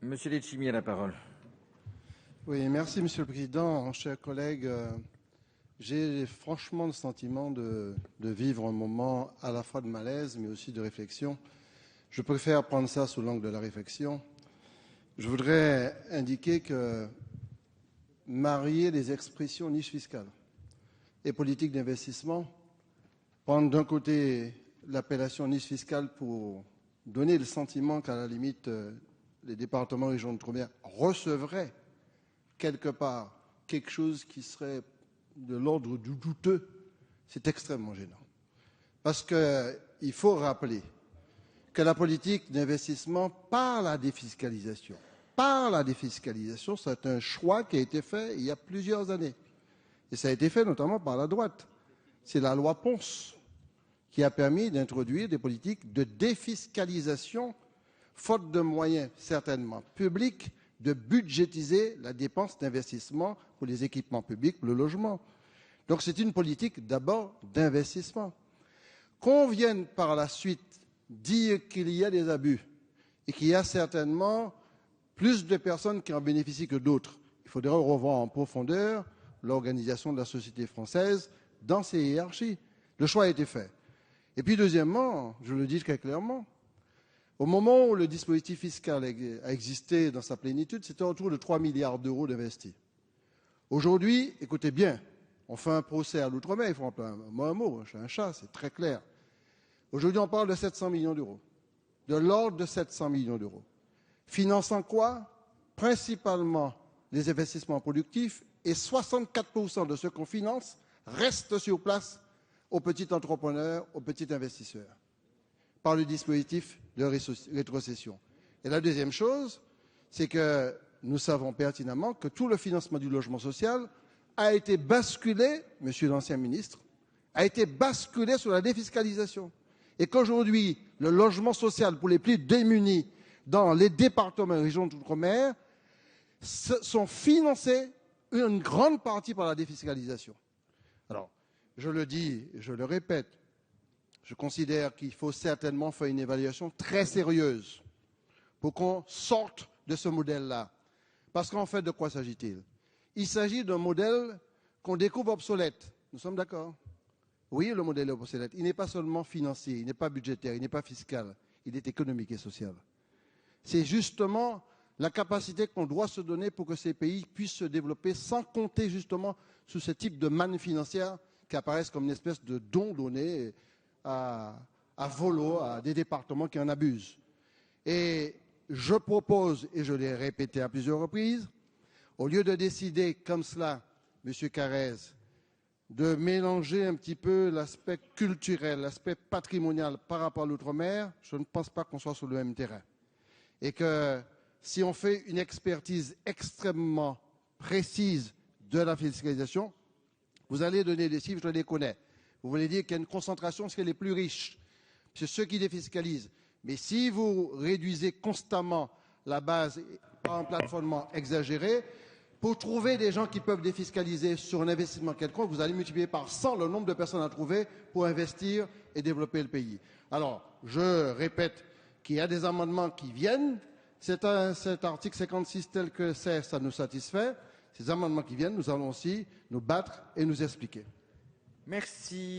Monsieur Letchimy a la parole. Oui, merci Monsieur le Président. Chers collègues, j'ai franchement le sentiment de vivre un moment à la fois de malaise, mais aussi de réflexion. Je préfère prendre ça sous l'angle de la réflexion. Je voudrais indiquer que marier les expressions niche fiscale et politique d'investissement, prendre d'un côté l'appellation niche fiscale pour donner le sentiment qu'à la limite, les départements et régions d'outre-mer recevraient quelque part quelque chose qui serait de l'ordre du douteux, c'est extrêmement gênant. Parce qu'il faut rappeler que la politique d'investissement par la défiscalisation, c'est un choix qui a été fait il y a plusieurs années. Et ça a été fait notamment par la droite. C'est la loi Ponce qui a permis d'introduire des politiques de défiscalisation, faute de moyens certainement publics, de budgétiser la dépense d'investissement pour les équipements publics, pour le logement. Donc c'est une politique d'abord d'investissement. Qu'on vienne par la suite dire qu'il y a des abus et qu'il y a certainement plus de personnes qui en bénéficient que d'autres, il faudrait revoir en profondeur l'organisation de la société française dans ses hiérarchies. Le choix a été fait. Et puis deuxièmement, je le dis très clairement, au moment où le dispositif fiscal a existé dans sa plénitude, c'était autour de 3 milliards d'euros d'investis. Aujourd'hui, écoutez bien, on fait un procès à l'outre-mer, il faut un mot, un chat, c'est très clair. Aujourd'hui, on parle de 700 millions d'euros, de l'ordre de 700 millions d'euros. Finançant quoi? Principalement les investissements productifs, et 64% de ce qu'on finance reste sur place aux petits entrepreneurs, aux petits investisseurs, par le dispositif de rétrocession. Et la deuxième chose, c'est que nous savons pertinemment que tout le financement du logement social a été basculé, monsieur l'ancien ministre, a été basculé sur la défiscalisation. Et qu'aujourd'hui, le logement social pour les plus démunis dans les départements et régions d'outre-mer sont financés une grande partie par la défiscalisation. Alors, je le dis, je le répète, je considère qu'il faut certainement faire une évaluation très sérieuse pour qu'on sorte de ce modèle-là. Parce qu'en fait, de quoi s'agit-il? Il s'agit d'un modèle qu'on découvre obsolète. Nous sommes d'accord? Oui, le modèle est obsolète. Il n'est pas seulement financier, il n'est pas budgétaire, il n'est pas fiscal, il est économique et social. C'est justement la capacité qu'on doit se donner pour que ces pays puissent se développer sans compter justement sur ce type de manne financière qui apparaissent comme une espèce de don donné à volo à des départements qui en abusent. Et je propose, et je l'ai répété à plusieurs reprises, au lieu de décider comme cela, M. Carrez, de mélanger un petit peu l'aspect culturel, l'aspect patrimonial par rapport à l'outre-mer, je ne pense pas qu'on soit sur le même terrain. Et que si on fait une expertise extrêmement précise de la fiscalisation, vous allez donner des chiffres, je les connais. Vous voulez dire qu'il y a une concentration chez les plus riches. C'est ceux qui défiscalisent. Mais si vous réduisez constamment la base par un plafonnement exagéré, pour trouver des gens qui peuvent défiscaliser sur un investissement quelconque, vous allez multiplier par 100 le nombre de personnes à trouver pour investir et développer le pays. Alors, je répète qu'il y a des amendements qui viennent. Cet article 56 tel que c'est, ça nous satisfait. Ces amendements qui viennent, nous allons aussi nous battre et nous expliquer. Merci.